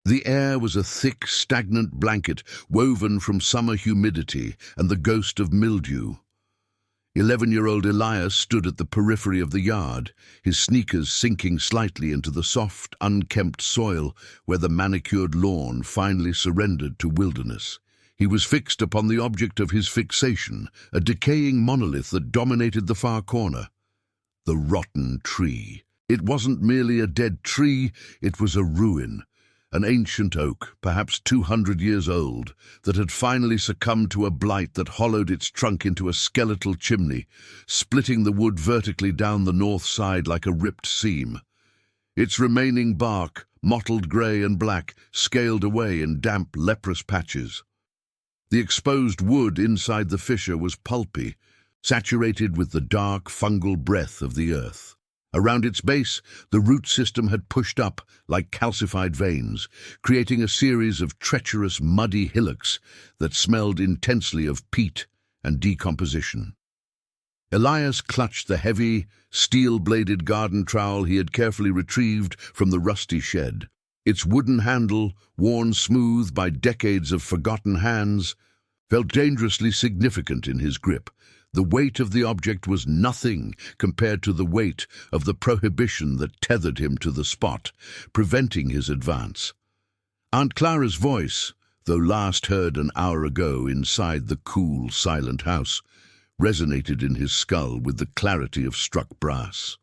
The air was a thick, stagnant blanket woven from summer humidity and the ghost of mildew. 11-year-old Elias stood at the periphery of the yard, his sneakers sinking slightly into the soft, unkempt soil where the manicured lawn finally surrendered to wilderness. He was fixed upon the object of his fixation, a decaying monolith that dominated the far corner. The rotten tree. It wasn't merely a dead tree, it was a ruin. An ancient oak, perhaps 200 years old, that had finally succumbed to a blight that hollowed its trunk into a skeletal chimney, splitting the wood vertically down the north side like a ripped seam. Its remaining bark, mottled grey and black, scaled away in damp, leprous patches. The exposed wood inside the fissure was pulpy, saturated with the dark, fungal breath of the earth. Around its base, the root system had pushed up like calcified veins, creating a series of treacherous, muddy hillocks that smelled intensely of peat and decomposition. Elias clutched the heavy, steel-bladed garden trowel he had carefully retrieved from the rusty shed. Its wooden handle, worn smooth by decades of forgotten hands, felt dangerously significant in his grip. The weight of the object was nothing compared to the weight of the prohibition that tethered him to the spot, preventing his advance. Aunt Clara's voice, though last heard an hour ago inside the cool, silent house, resonated in his skull with the clarity of struck brass.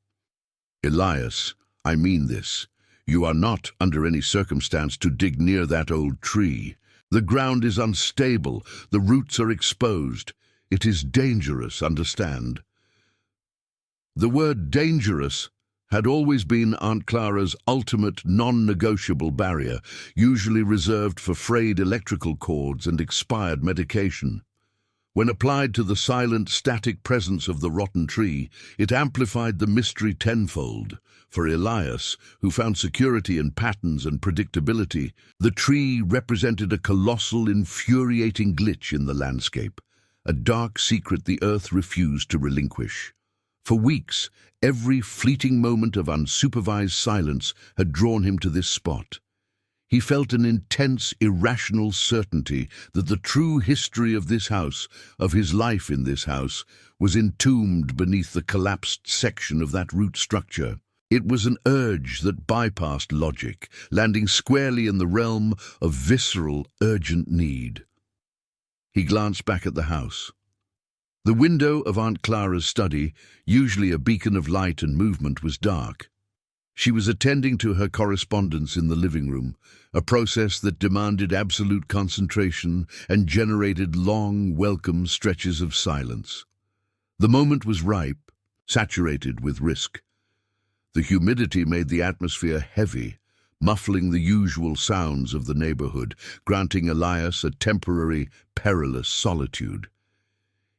"Elias, I mean this. You are not, under any circumstance, to dig near that old tree. The ground is unstable, the roots are exposed. It is dangerous, understand?" The word dangerous had always been Aunt Clara's ultimate non-negotiable barrier, usually reserved for frayed electrical cords and expired medication. When applied to the silent, static presence of the rotten tree, it amplified the mystery tenfold. For Elias, who found security in patterns and predictability, the tree represented a colossal, infuriating glitch in the landscape, a dark secret the earth refused to relinquish. For weeks, every fleeting moment of unsupervised silence had drawn him to this spot. He felt an intense, irrational certainty that the true history of this house, of his life in this house, was entombed beneath the collapsed section of that root structure. It was an urge that bypassed logic, landing squarely in the realm of visceral, urgent need. He glanced back at the house. The window of Aunt Clara's study, usually a beacon of light and movement, was dark. She was attending to her correspondence in the living room, a process that demanded absolute concentration and generated long, welcome stretches of silence. The moment was ripe, saturated with risk. The humidity made the atmosphere heavy, muffling the usual sounds of the neighborhood, granting Elias a temporary, perilous solitude.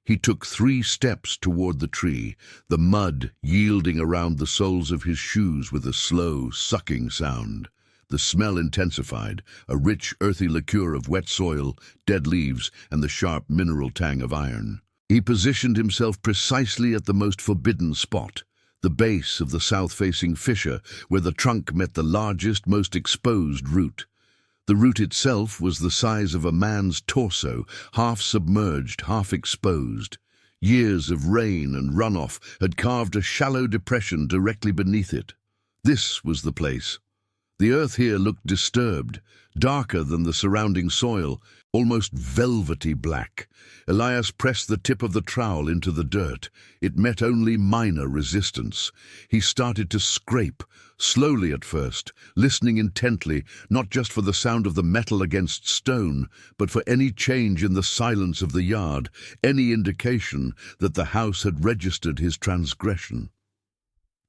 He took 3 steps toward the tree, the mud yielding around the soles of his shoes with a slow, sucking sound. The smell intensified, a rich, earthy liqueur of wet soil, dead leaves, and the sharp mineral tang of iron. He positioned himself precisely at the most forbidden spot, the base of the south-facing fissure, where the trunk met the largest, most exposed root. The root itself was the size of a man's torso, half submerged, half exposed. Years of rain and runoff had carved a shallow depression directly beneath it. This was the place. The earth here looked disturbed, darker than the surrounding soil, almost velvety black. Elias pressed the tip of the trowel into the dirt. It met only minor resistance. He started to scrape, slowly at first, listening intently, not just for the sound of the metal against stone, but for any change in the silence of the yard, any indication that the house had registered his transgression.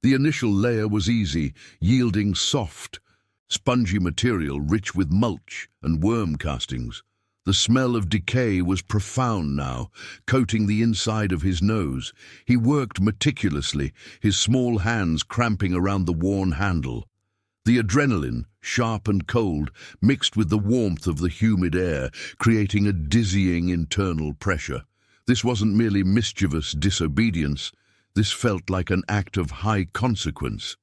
The initial layer was easy, yielding soft, spongy material rich with mulch and worm castings. The smell of decay was profound now, coating the inside of his nose. He worked meticulously, his small hands cramping around the worn handle. The adrenaline, sharp and cold, mixed with the warmth of the humid air, creating a dizzying internal pressure. This wasn't merely mischievous disobedience. This felt like an act of high consequence,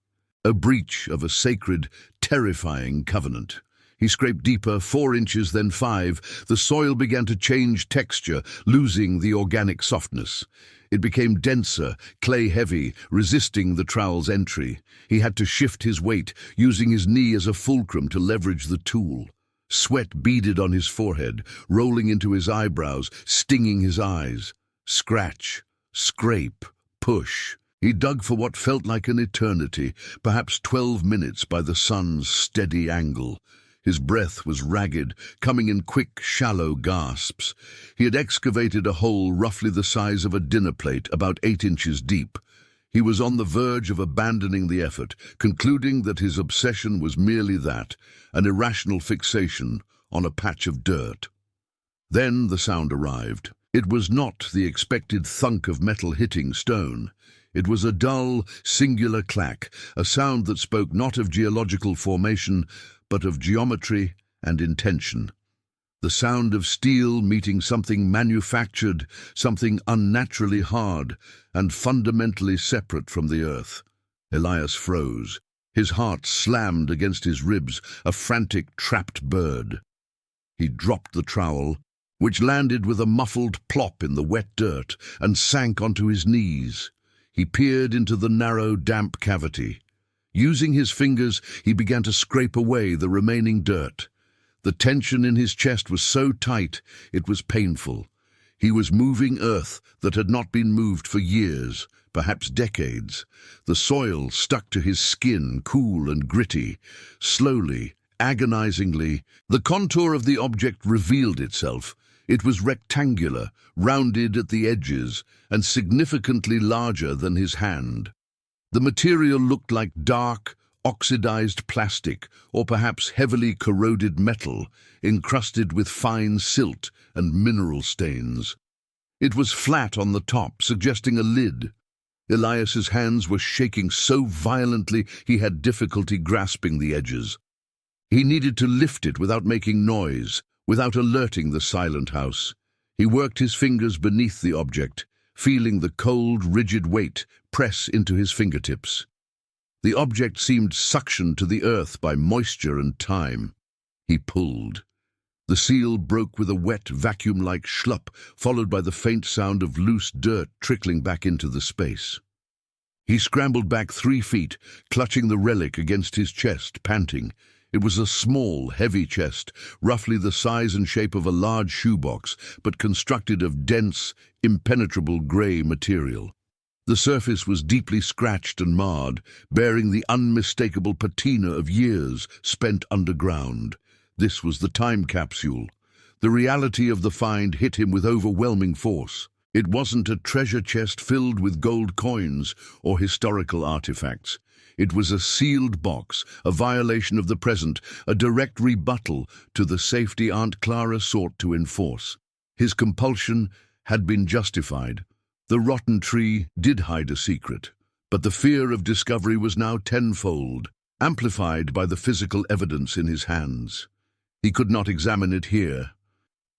a breach of a sacred, terrifying covenant. He scraped deeper, 4 inches, then 5. The soil began to change texture, losing the organic softness. It became denser, clay-heavy, resisting the trowel's entry. He had to shift his weight, using his knee as a fulcrum to leverage the tool. Sweat beaded on his forehead, rolling into his eyebrows, stinging his eyes. Scratch, scrape, push. He dug for what felt like an eternity, perhaps 12 minutes by the sun's steady angle. His breath was ragged, coming in quick, shallow gasps. He had excavated a hole roughly the size of a dinner plate, about 8 inches deep. He was on the verge of abandoning the effort, concluding that his obsession was merely that, an irrational fixation on a patch of dirt. Then the sound arrived. It was not the expected thunk of metal hitting stone. It was a dull, singular clack, a sound that spoke not of geological formation, but of geometry and intention. The sound of steel meeting something manufactured, something unnaturally hard and fundamentally separate from the earth. Elias froze. His heart slammed against his ribs, a frantic, trapped bird. He dropped the trowel, which landed with a muffled plop in the wet dirt, and sank onto his knees. He peered into the narrow, damp cavity. Using his fingers, he began to scrape away the remaining dirt. The tension in his chest was so tight, it was painful. He was moving earth that had not been moved for years, perhaps decades. The soil stuck to his skin, cool and gritty. Slowly, agonizingly, the contour of the object revealed itself. It was rectangular, rounded at the edges, and significantly larger than his hand. The material looked like dark, oxidized plastic, or perhaps heavily corroded metal, encrusted with fine silt and mineral stains. It was flat on the top, suggesting a lid. Elias's hands were shaking so violently he had difficulty grasping the edges. He needed to lift it without making noise, without alerting the silent house. He worked his fingers beneath the object, feeling the cold, rigid weight press into his fingertips. The object seemed suctioned to the earth by moisture and time. He pulled. The seal broke with a wet, vacuum-like schlup, followed by the faint sound of loose dirt trickling back into the space. He scrambled back 3 feet, clutching the relic against his chest, panting. It was a small, heavy chest, roughly the size and shape of a large shoebox, but constructed of dense, impenetrable grey material. The surface was deeply scratched and marred, bearing the unmistakable patina of years spent underground. This was the time capsule. The reality of the find hit him with overwhelming force. It wasn't a treasure chest filled with gold coins or historical artifacts. It was a sealed box, a violation of the present, a direct rebuttal to the safety Aunt Clara sought to enforce. His compulsion had been justified. The rotten tree did hide a secret, but the fear of discovery was now tenfold, amplified by the physical evidence in his hands. He could not examine it here.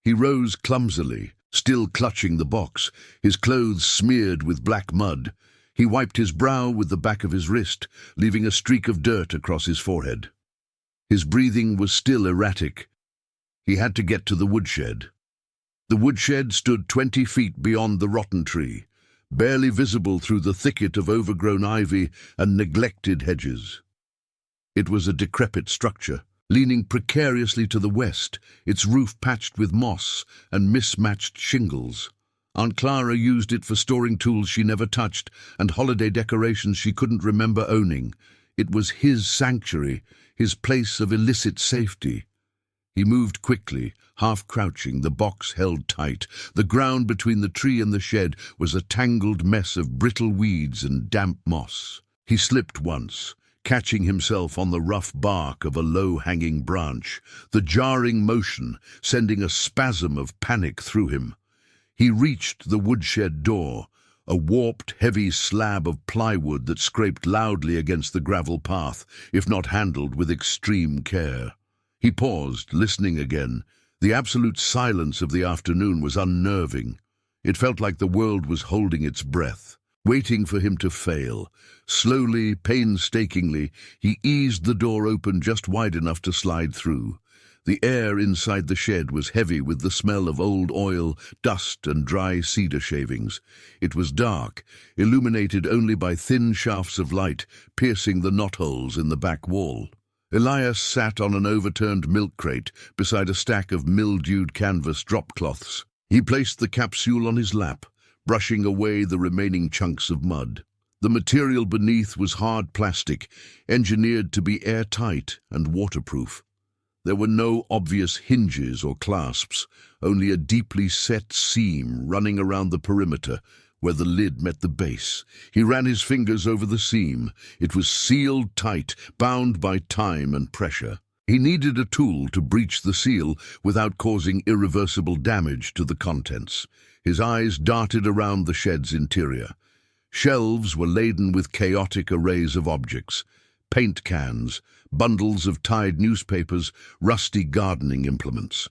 He rose clumsily, still clutching the box, his clothes smeared with black mud. He wiped his brow with the back of his wrist, leaving a streak of dirt across his forehead. His breathing was still erratic. He had to get to the woodshed. The woodshed stood 20 feet beyond the rotten tree, barely visible through the thicket of overgrown ivy and neglected hedges. It was a decrepit structure, leaning precariously to the west, its roof patched with moss and mismatched shingles. Aunt Clara used it for storing tools she never touched and holiday decorations she couldn't remember owning. It was his sanctuary, his place of illicit safety. He moved quickly, half-crouching, the box held tight. The ground between the tree and the shed was a tangled mess of brittle weeds and damp moss. He slipped once, catching himself on the rough bark of a low-hanging branch, the jarring motion sending a spasm of panic through him. He reached the woodshed door, a warped, heavy slab of plywood that scraped loudly against the gravel path, if not handled with extreme care. He paused, listening again. The absolute silence of the afternoon was unnerving. It felt like the world was holding its breath, waiting for him to fail. Slowly, painstakingly, he eased the door open just wide enough to slide through. The air inside the shed was heavy with the smell of old oil, dust, and dry cedar shavings. It was dark, illuminated only by thin shafts of light piercing the knotholes in the back wall. Elias sat on an overturned milk crate beside a stack of mildewed canvas drop cloths. He placed the capsule on his lap, brushing away the remaining chunks of mud. The material beneath was hard plastic, engineered to be airtight and waterproof. There were no obvious hinges or clasps, only a deeply set seam running around the perimeter where the lid met the base. He ran his fingers over the seam. It was sealed tight, bound by time and pressure. He needed a tool to breach the seal without causing irreversible damage to the contents. His eyes darted around the shed's interior. Shelves were laden with chaotic arrays of objects: paint cans, bundles of tied newspapers, rusty gardening implements.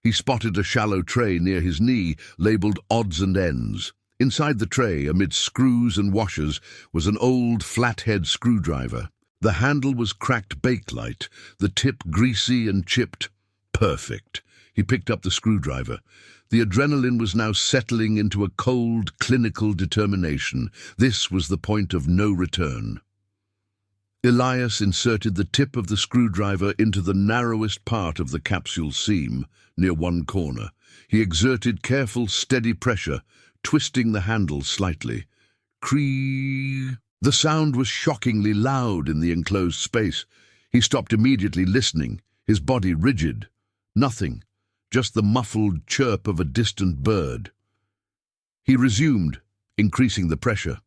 He spotted a shallow tray near his knee, labeled odds and ends. Inside the tray, amid screws and washers, was an old flathead screwdriver. The handle was cracked bakelite, the tip greasy and chipped. Perfect. He picked up the screwdriver. The adrenaline was now settling into a cold, clinical determination. This was the point of no return. Elias inserted the tip of the screwdriver into the narrowest part of the capsule seam, near one corner. He exerted careful, steady pressure, twisting the handle slightly. Cree! The sound was shockingly loud in the enclosed space. He stopped immediately, listening, his body rigid. Nothing, just the muffled chirp of a distant bird. He resumed, increasing the pressure.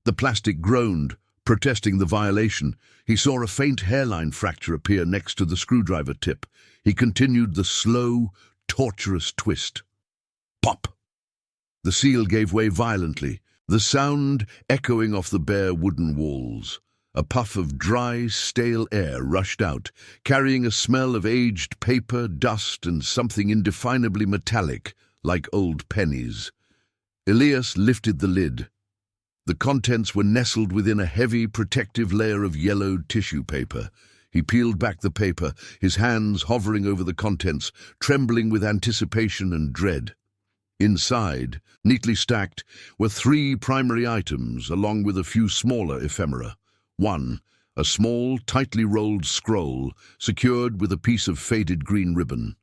The plastic groaned, protesting the violation. He saw a faint hairline fracture appear next to the screwdriver tip. He continued the slow, torturous twist. Pop! The seal gave way violently, the sound echoing off the bare wooden walls. A puff of dry, stale air rushed out, carrying a smell of aged paper, dust, and something indefinably metallic, like old pennies. Elias lifted the lid. The contents were nestled within a heavy, protective layer of yellowed tissue paper. He peeled back the paper, his hands hovering over the contents, trembling with anticipation and dread. Inside, neatly stacked, were 3 primary items, along with a few smaller ephemera. 1, a small, tightly rolled scroll, secured with a piece of faded green ribbon.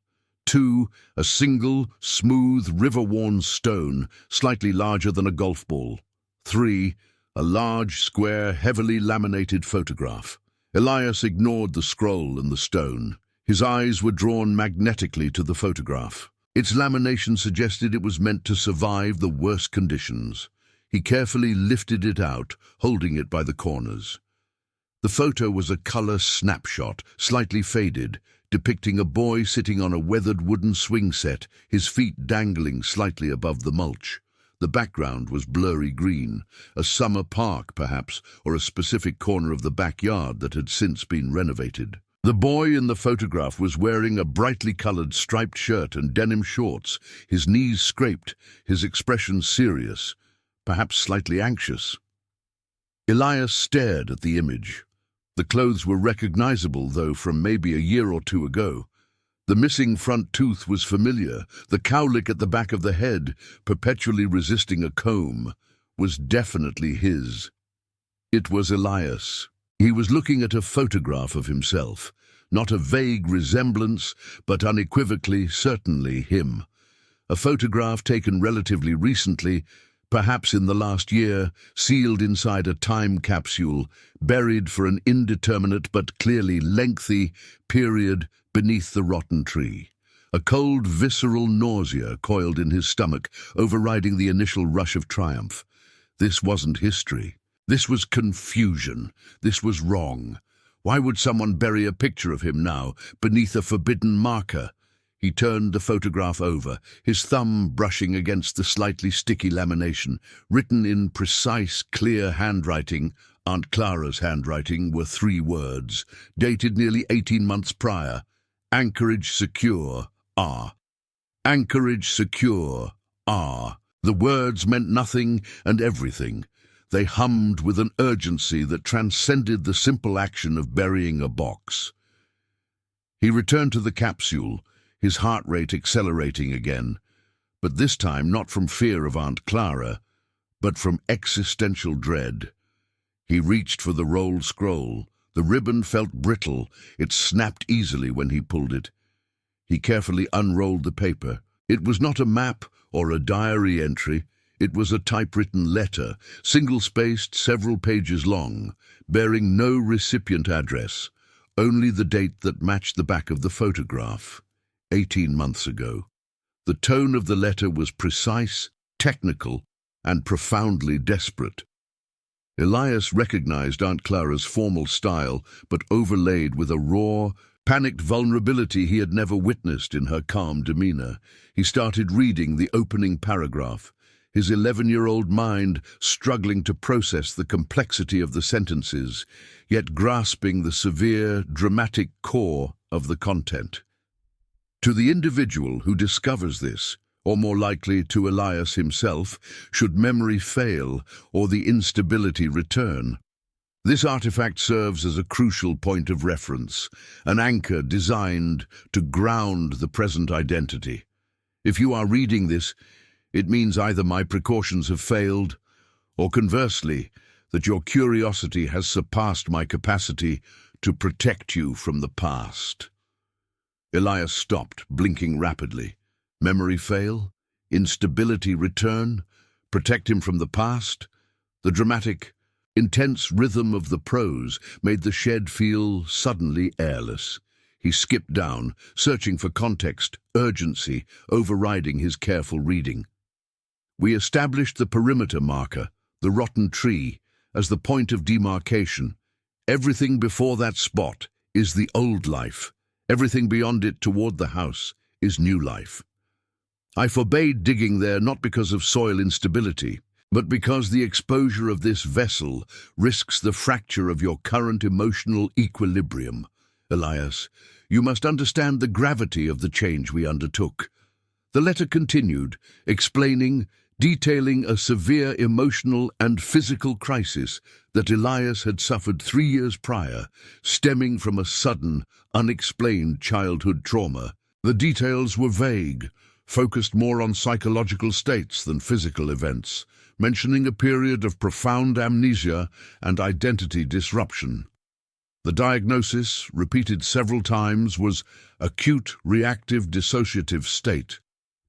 2, a single, smooth, river-worn stone, slightly larger than a golf ball. 3, a large, square, heavily laminated photograph. Elias ignored the scroll and the stone. His eyes were drawn magnetically to the photograph. Its lamination suggested it was meant to survive the worst conditions. He carefully lifted it out, holding it by the corners. The photo was a color snapshot, slightly faded, depicting a boy sitting on a weathered wooden swing set, his feet dangling slightly above the mulch. The background was blurry green, a summer park perhaps, or a specific corner of the backyard that had since been renovated. The boy in the photograph was wearing a brightly colored striped shirt and denim shorts, his knees scraped, his expression serious, perhaps slightly anxious. Elias stared at the image. The clothes were recognizable, though, from maybe a year or 2 ago. The missing front tooth was familiar. The cowlick at the back of the head, perpetually resisting a comb, was definitely his. It was Elias. He was looking at a photograph of himself, not a vague resemblance, but unequivocally, certainly him. A photograph taken relatively recently, perhaps in the last year, sealed inside a time capsule, buried for an indeterminate but clearly lengthy period beneath the rotten tree. A cold, visceral nausea coiled in his stomach, overriding the initial rush of triumph. This wasn't history. This was confusion. This was wrong. Why would someone bury a picture of him now, beneath a forbidden marker? He turned the photograph over, his thumb brushing against the slightly sticky lamination. Written in precise, clear handwriting, Aunt Clara's handwriting, were 3 words, dated nearly 18 months prior. Anchorage secure, R. Anchorage secure, R. The words meant nothing and everything. They hummed with an urgency that transcended the simple action of burying a box. He returned to the capsule, his heart rate accelerating again, but this time not from fear of Aunt Clara, but from existential dread. He reached for the rolled scroll. The ribbon felt brittle. It snapped easily when he pulled it. He carefully unrolled the paper. It was not a map or a diary entry. It was a typewritten letter, single-spaced, several pages long, bearing no recipient address, only the date that matched the back of the photograph, 18 months ago. The tone of the letter was precise, technical, and profoundly desperate. Elias recognized Aunt Clara's formal style, but overlaid with a raw, panicked vulnerability he had never witnessed in her calm demeanor. He started reading the opening paragraph, his 11-year-old mind struggling to process the complexity of the sentences, yet grasping the severe, dramatic core of the content. To the individual who discovers this, or more likely to Elias himself, should memory fail or the instability return, this artifact serves as a crucial point of reference, an anchor designed to ground the present identity. If you are reading this, it means either my precautions have failed, or conversely, that your curiosity has surpassed my capacity to protect you from the past. Elias stopped, blinking rapidly. Memory fail? Instability return? Protect him from the past? The dramatic, intense rhythm of the prose made the shed feel suddenly airless. He skipped down, searching for context, urgency, overriding his careful reading. We established the perimeter marker, the rotten tree, as the point of demarcation. Everything before that spot is the old life. Everything beyond it toward the house is new life. I forbade digging there not because of soil instability, but because the exposure of this vessel risks the fracture of your current emotional equilibrium. Elias, you must understand the gravity of the change we undertook. The letter continued, detailing a severe emotional and physical crisis that Elias had suffered 3 years prior, stemming from a sudden, unexplained childhood trauma. The details were vague, focused more on psychological states than physical events, mentioning a period of profound amnesia and identity disruption. The diagnosis, repeated several times, was acute reactive dissociative state,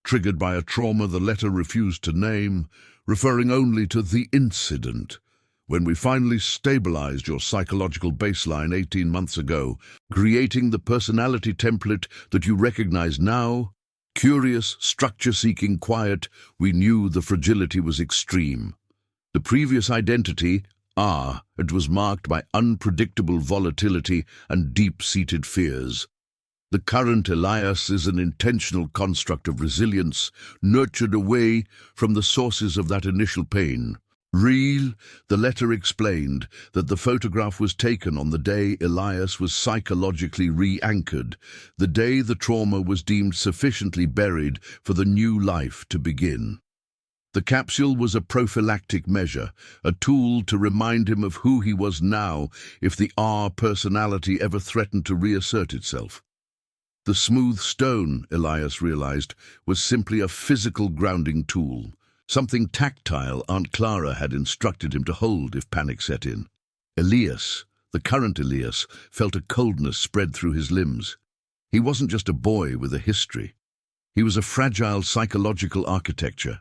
triggered by a trauma the letter refused to name, referring only to the incident. When we finally stabilized your psychological baseline 18 months ago, creating the personality template that you recognize now, curious, structure-seeking quiet, we knew the fragility was extreme. The previous identity, it was marked by unpredictable volatility and deep-seated fears. The current Elias is an intentional construct of resilience, nurtured away from the sources of that initial pain. Real, the letter explained that the photograph was taken on the day Elias was psychologically re-anchored, the day the trauma was deemed sufficiently buried for the new life to begin. The capsule was a prophylactic measure, a tool to remind him of who he was now if the personality ever threatened to reassert itself. The smooth stone, Elias realized, was simply a physical grounding tool, something tactile Aunt Clara had instructed him to hold if panic set in. Elias, the current Elias, felt a coldness spread through his limbs. He wasn't just a boy with a history. He was a fragile psychological architecture,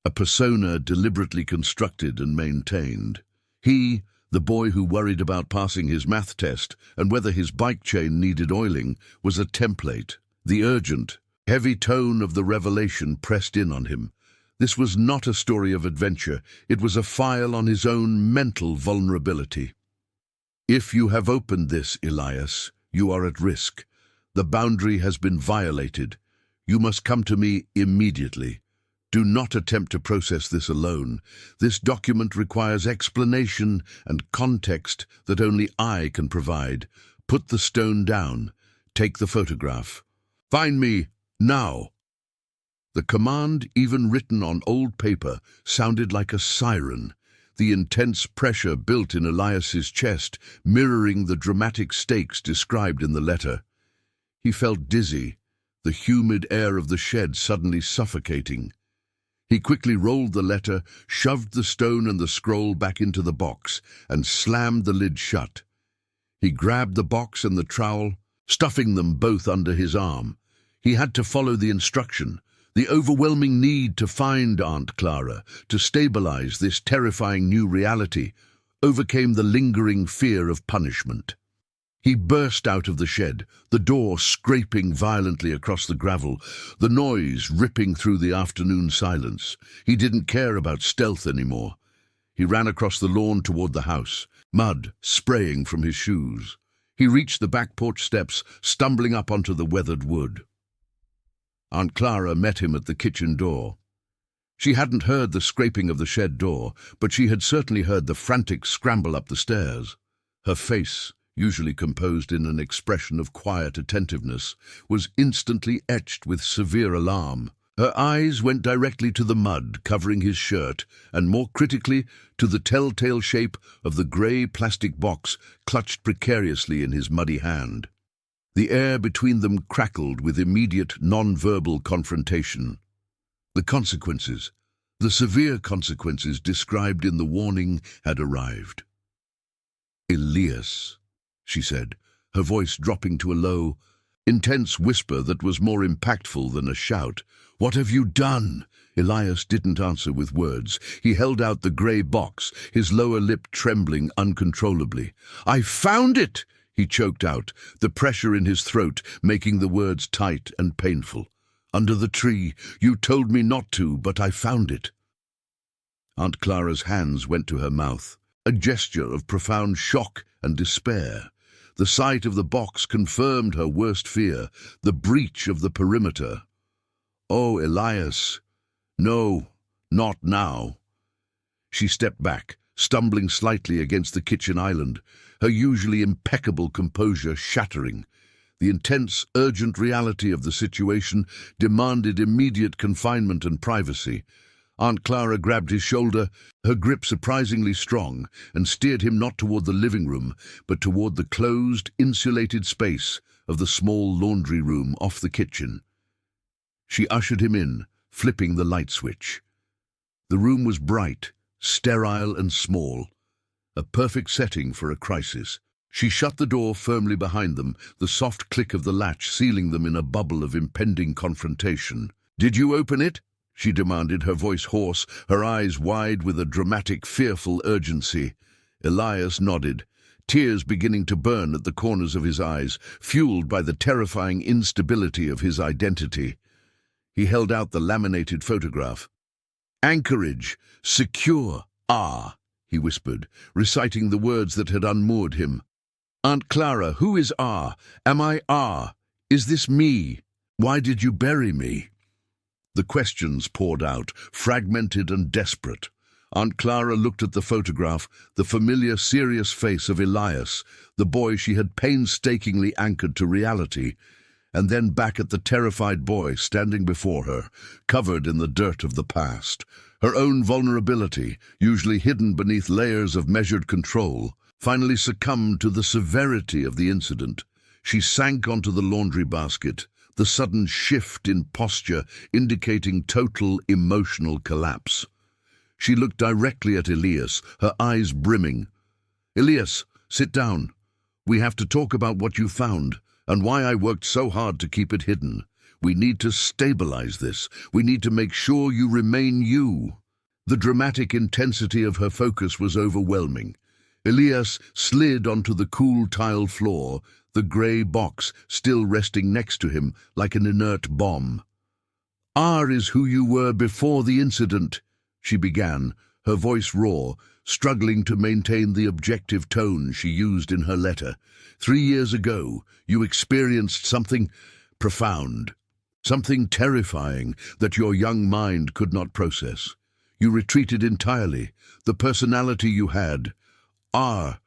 a persona deliberately constructed and maintained. He, the boy who worried about passing his math test and whether his bike chain needed oiling, was a template. The urgent, heavy tone of the revelation pressed in on him. This was not a story of adventure. It was a file on his own mental vulnerability. If you have opened this, Elias, you are at risk. The boundary has been violated. You must come to me immediately. Do not attempt to process this alone. This document requires explanation and context that only I can provide. Put the stone down. Take the photograph. Find me now. The command, even written on old paper, sounded like a siren, the intense pressure built in Elias's chest, mirroring the dramatic stakes described in the letter. He felt dizzy, the humid air of the shed suddenly suffocating. He quickly rolled the letter, shoved the stone and the scroll back into the box, and slammed the lid shut. He grabbed the box and the trowel, stuffing them both under his arm. He had to follow the instruction. The overwhelming need to find Aunt Clara, to stabilize this terrifying new reality, overcame the lingering fear of punishment. He burst out of the shed, the door scraping violently across the gravel, the noise ripping through the afternoon silence. He didn't care about stealth anymore. He ran across the lawn toward the house, mud spraying from his shoes. He reached the back porch steps, stumbling up onto the weathered wood. Aunt Clara met him at the kitchen door. She hadn't heard the scraping of the shed door, but she had certainly heard the frantic scramble up the stairs. Her face, usually composed in an expression of quiet attentiveness, was instantly etched with severe alarm. Her eyes went directly to the mud covering his shirt, and more critically, to the telltale shape of the grey plastic box clutched precariously in his muddy hand. The air between them crackled with immediate non-verbal confrontation. The consequences, the severe consequences described in the warning, had arrived. "Elias," she said, her voice dropping to a low, intense whisper that was more impactful than a shout. "What have you done?" Elias didn't answer with words. He held out the grey box, his lower lip trembling uncontrollably. "I found it!" he choked out, the pressure in his throat making the words tight and painful. "Under the tree. You told me not to, but I found it." Aunt Clara's hands went to her mouth, a gesture of profound shock and despair. The sight of the box confirmed her worst fear, the breach of the perimeter. "Oh, Elias. No, not now." She stepped back, stumbling slightly against the kitchen island, her usually impeccable composure shattering. The intense, urgent reality of the situation demanded immediate confinement and privacy. Aunt Clara grabbed his shoulder, her grip surprisingly strong, and steered him not toward the living room, but toward the closed, insulated space of the small laundry room off the kitchen. She ushered him in, flipping the light switch. The room was bright, sterile and small, a perfect setting for a crisis. She shut the door firmly behind them, the soft click of the latch sealing them in a bubble of impending confrontation. "Did you open it?" she demanded, her voice hoarse, her eyes wide with a dramatic, fearful urgency. Elias nodded, tears beginning to burn at the corners of his eyes, fueled by the terrifying instability of his identity. He held out the laminated photograph. "Anchorage, secure, he whispered, reciting the words that had unmoored him. "Aunt Clara, who is R? Am I R? Is this me? Why did you bury me?" The questions poured out, fragmented and desperate. Aunt Clara looked at the photograph, the familiar, serious face of Elias, the boy she had painstakingly anchored to reality, and then back at the terrified boy standing before her, covered in the dirt of the past. Her own vulnerability, usually hidden beneath layers of measured control, finally succumbed to the severity of the incident. She sank onto the laundry basket, the sudden shift in posture indicating total emotional collapse. She looked directly at Elias, her eyes brimming. "Elias, sit down. We have to talk about what you found, and why I worked so hard to keep it hidden. We need to stabilize this. We need to make sure you remain you." The dramatic intensity of her focus was overwhelming. Elias slid onto the cool tile floor, the grey box still resting next to him like an inert bomb. "R is who you were before the incident," she began, her voice raw, struggling to maintain the objective tone she used in her letter. 3 years ago, you experienced something profound, something terrifying that your young mind could not process. You retreated entirely. The personality you had, R,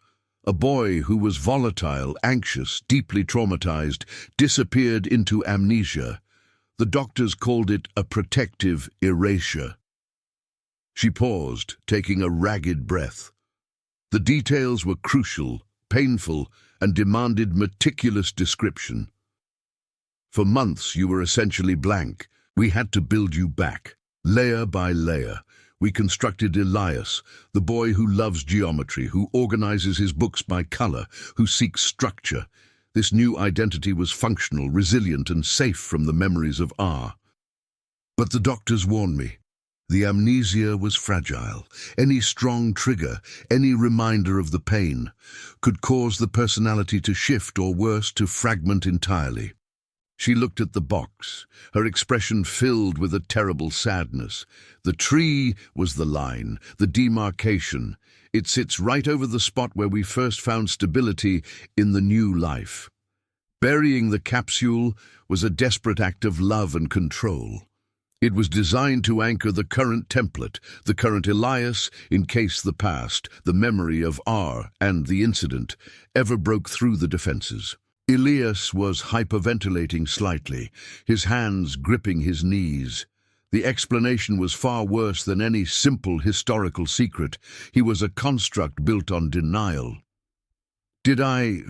a boy who was volatile, anxious, deeply traumatized, disappeared into amnesia. The doctors called it a protective erasure. She paused, taking a ragged breath. The details were crucial, painful, and demanded meticulous description. For months you were essentially blank. We had to build you back, layer by layer. We constructed Elias, the boy who loves geometry, who organizes his books by color, who seeks structure. This new identity was functional, resilient, and safe from the memories of R. But the doctors warned me. The amnesia was fragile. Any strong trigger, any reminder of the pain, could cause the personality to shift or worse, to fragment entirely. She looked at the box, her expression filled with a terrible sadness. The tree was the line, the demarcation. It sits right over the spot where we first found stability in the new life. Burying the capsule was a desperate act of love and control. It was designed to anchor the current template, the current Elias, in case the past, the memory of R and the incident, ever broke through the defenses. Elias was hyperventilating slightly, his hands gripping his knees. The explanation was far worse than any simple historical secret. He was a construct built on denial. Did I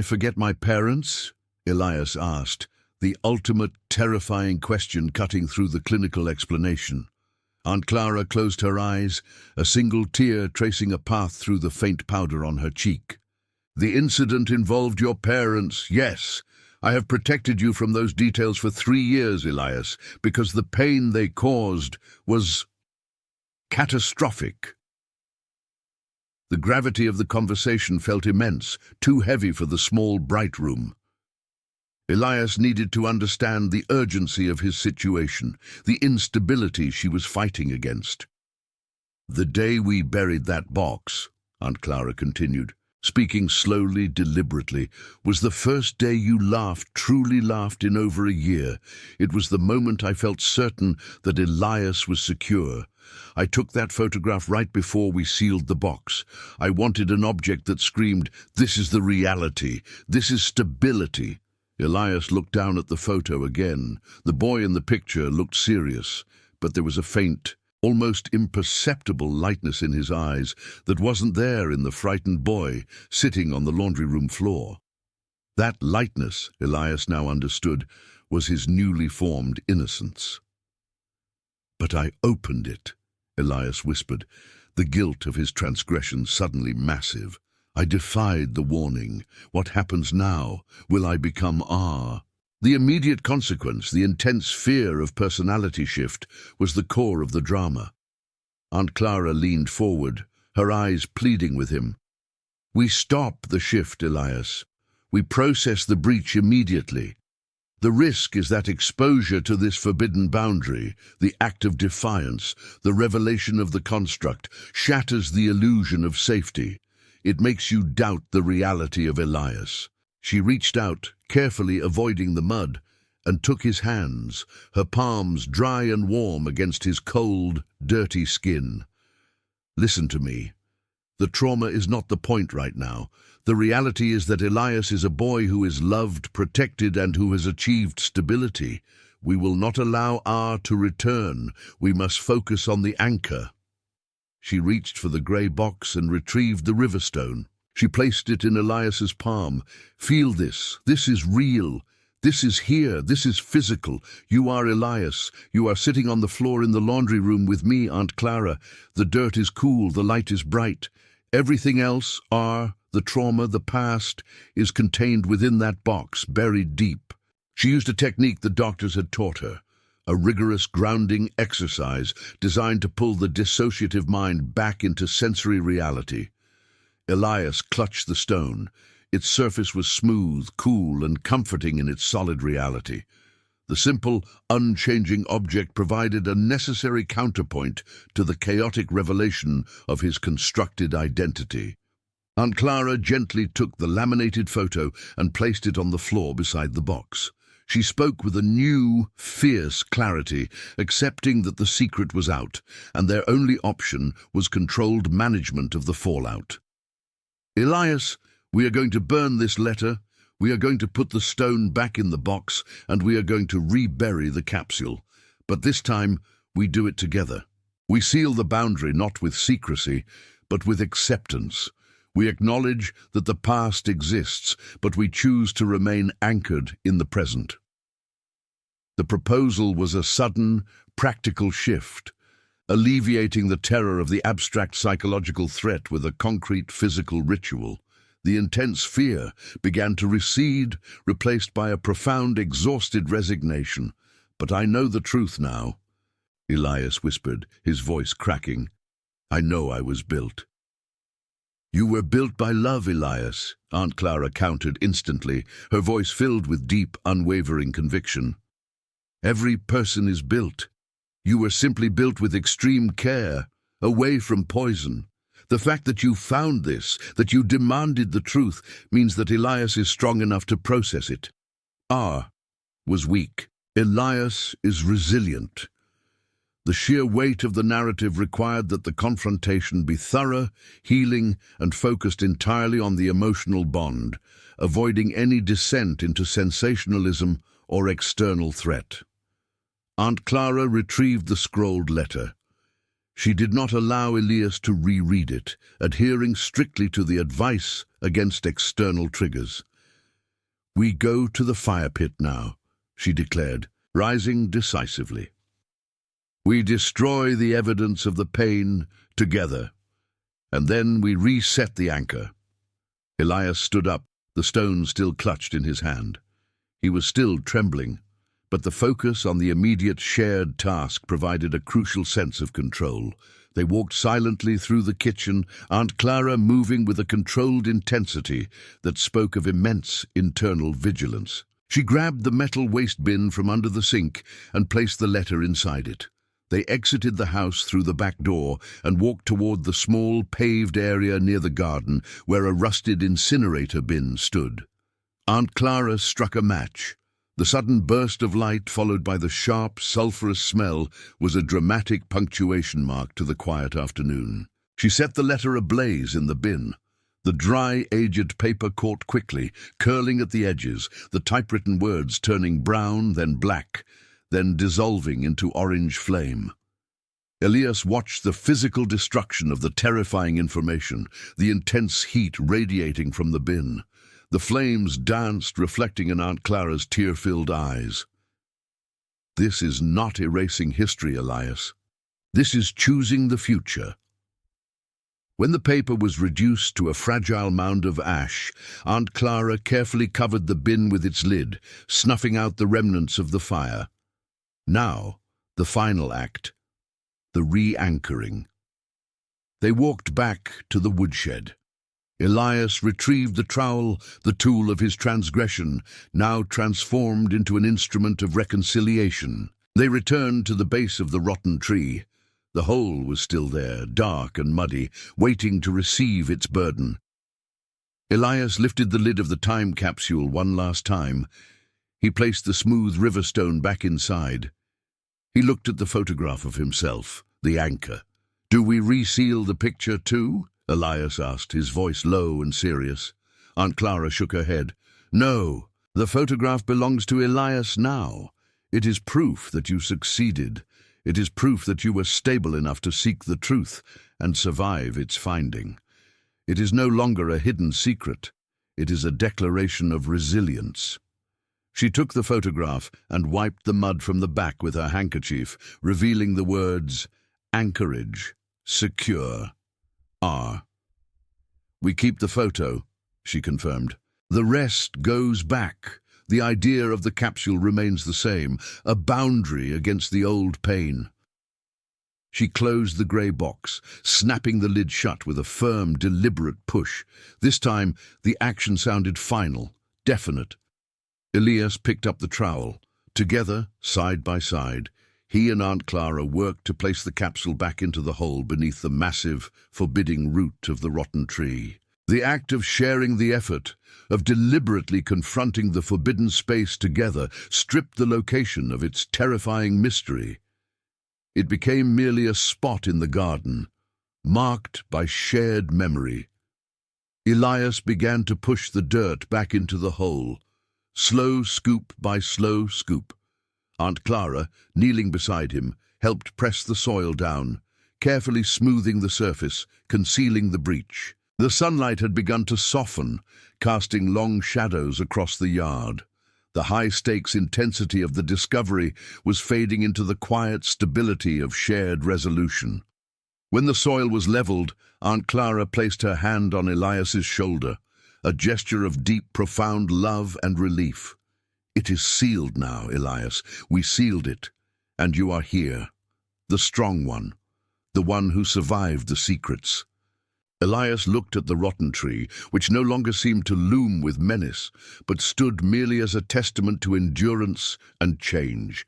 forget my parents? Elias asked, the ultimate terrifying question cutting through the clinical explanation. Aunt Clara closed her eyes, a single tear tracing a path through the faint powder on her cheek. The incident involved your parents, yes. I have protected you from those details for 3 years, Elias, because the pain they caused was catastrophic. The gravity of the conversation felt immense, too heavy for the small, bright room. Elias needed to understand the urgency of his situation, the instability she was fighting against. The day we buried that box, Aunt Clara continued, speaking slowly, deliberately, was the first day you laughed, truly laughed, in over a year. It was the moment I felt certain that Elias was secure. I took that photograph right before we sealed the box. I wanted an object that screamed, "This is the reality. This is stability." Elias looked down at the photo again. The boy in the picture looked serious, but there was a faint, almost imperceptible lightness in his eyes that wasn't there in the frightened boy sitting on the laundry room floor. That lightness, Elias now understood, was his newly formed innocence. "But I opened it," Elias whispered, the guilt of his transgression suddenly massive. "I defied the warning. What happens now? Will I become R?" The immediate consequence, the intense fear of personality shift, was the core of the drama. Aunt Clara leaned forward, her eyes pleading with him. "We stop the shift, Elias. We process the breach immediately. The risk is that exposure to this forbidden boundary, the act of defiance, the revelation of the construct, shatters the illusion of safety. It makes you doubt the reality of Elias." She reached out, carefully avoiding the mud, and took his hands, her palms dry and warm against his cold, dirty skin. "Listen to me. The trauma is not the point right now. The reality is that Elias is a boy who is loved, protected, and who has achieved stability. We will not allow R to return. We must focus on the anchor." She reached for the grey box and retrieved the river stone. She placed it in Elias's palm. "Feel this. This is real. This is here. This is physical. You are Elias. You are sitting on the floor in the laundry room with me, Aunt Clara. The dirt is cool. The light is bright. Everything else, the trauma, the past, is contained within that box, buried deep." She used a technique the doctors had taught her, a rigorous grounding exercise designed to pull the dissociative mind back into sensory reality. Elias clutched the stone. Its surface was smooth, cool, and comforting in its solid reality. The simple, unchanging object provided a necessary counterpoint to the chaotic revelation of his constructed identity. Aunt Clara gently took the laminated photo and placed it on the floor beside the box. She spoke with a new, fierce clarity, accepting that the secret was out, and their only option was controlled management of the fallout. "Elias, we are going to burn this letter. We are going to put the stone back in the box, and we are going to rebury the capsule. But this time, we do it together. We seal the boundary not with secrecy, but with acceptance. We acknowledge that the past exists, but we choose to remain anchored in the present. The proposal was a sudden, practical shift, alleviating the terror of the abstract psychological threat with a concrete physical ritual. The intense fear began to recede, replaced by a profound, exhausted resignation. "But I know the truth now," Elias whispered, his voice cracking. "I know I was built." "You were built by love, Elias," Aunt Clara countered instantly, her voice filled with deep, unwavering conviction. "Every person is built. You were simply built with extreme care, away from poison. The fact that you found this, that you demanded the truth, means that Elias is strong enough to process it. R was weak. Elias is resilient." The sheer weight of the narrative required that the confrontation be thorough, healing, and focused entirely on the emotional bond, avoiding any descent into sensationalism or external threat. Aunt Clara retrieved the scrolled letter. She did not allow Elias to reread it, adhering strictly to the advice against external triggers. "We go to the fire pit now," she declared, rising decisively. "We destroy the evidence of the pain together, and then we reset the anchor." Elias stood up, the stone still clutched in his hand. He was still trembling, but the focus on the immediate shared task provided a crucial sense of control. They walked silently through the kitchen, Aunt Clara moving with a controlled intensity that spoke of immense internal vigilance. She grabbed the metal waste bin from under the sink and placed the letter inside it. They exited the house through the back door and walked toward the small paved area near the garden where a rusted incinerator bin stood. Aunt Clara struck a match. The sudden burst of light, followed by the sharp, sulphurous smell, was a dramatic punctuation mark to the quiet afternoon. She set the letter ablaze in the bin. The dry, aged paper caught quickly, curling at the edges, the typewritten words turning brown, then black, then dissolving into orange flame. Elias watched the physical destruction of the terrifying information, the intense heat radiating from the bin. The flames danced, reflecting in Aunt Clara's tear-filled eyes. "This is not erasing history, Elias. This is choosing the future." When the paper was reduced to a fragile mound of ash, Aunt Clara carefully covered the bin with its lid, snuffing out the remnants of the fire. Now, the final act, the re-anchoring. They walked back to the woodshed. Elias retrieved the trowel, the tool of his transgression, now transformed into an instrument of reconciliation. They returned to the base of the rotten tree. The hole was still there, dark and muddy, waiting to receive its burden. Elias lifted the lid of the time capsule one last time. He placed the smooth river stone back inside. He looked at the photograph of himself, the anchor. "Do we reseal the picture too?" Elias asked, his voice low and serious. Aunt Clara shook her head. "No, the photograph belongs to Elias now. It is proof that you succeeded. It is proof that you were stable enough to seek the truth and survive its finding. It is no longer a hidden secret. It is a declaration of resilience." She took the photograph and wiped the mud from the back with her handkerchief, revealing the words, "Anchorage, secure, R." "We keep the photo," she confirmed. "The rest goes back. The idea of the capsule remains the same, a boundary against the old pain." She closed the grey box, snapping the lid shut with a firm, deliberate push. This time, the action sounded final, definite. Elias picked up the trowel. Together, side by side, he and Aunt Clara worked to place the capsule back into the hole beneath the massive, forbidding root of the rotten tree. The act of sharing the effort, of deliberately confronting the forbidden space together, stripped the location of its terrifying mystery. It became merely a spot in the garden, marked by shared memory. Elias began to push the dirt back into the hole, slow scoop by slow scoop. Aunt Clara, kneeling beside him, helped press the soil down, carefully smoothing the surface, concealing the breach. The sunlight had begun to soften, casting long shadows across the yard. The high-stakes intensity of the discovery was fading into the quiet stability of shared resolution. When the soil was leveled, Aunt Clara placed her hand on Elias's shoulder, a gesture of deep, profound love and relief. "It is sealed now, Elias. We sealed it. And you are here. The strong one. The one who survived the secrets." Elias looked at the rotten tree, which no longer seemed to loom with menace, but stood merely as a testament to endurance and change.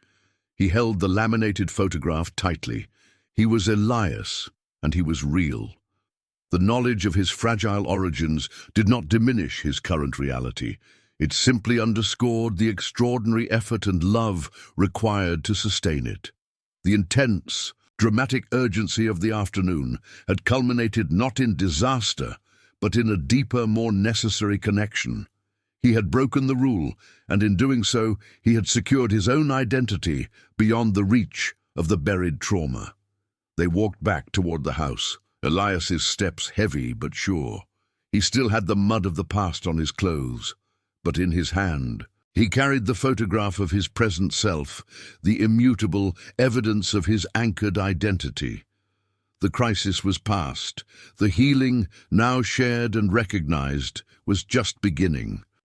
He held the laminated photograph tightly. He was Elias, and he was real. The knowledge of his fragile origins did not diminish his current reality. It simply underscored the extraordinary effort and love required to sustain it. The intense, dramatic urgency of the afternoon had culminated not in disaster, but in a deeper, more necessary connection. He had broken the rule, and in doing so, he had secured his own identity beyond the reach of the buried trauma. They walked back toward the house, Elias's steps heavy but sure. He still had the mud of the past on his clothes, but in his hand, he carried the photograph of his present self, the immutable evidence of his anchored identity. The crisis was past. The healing, now shared and recognized, was just beginning.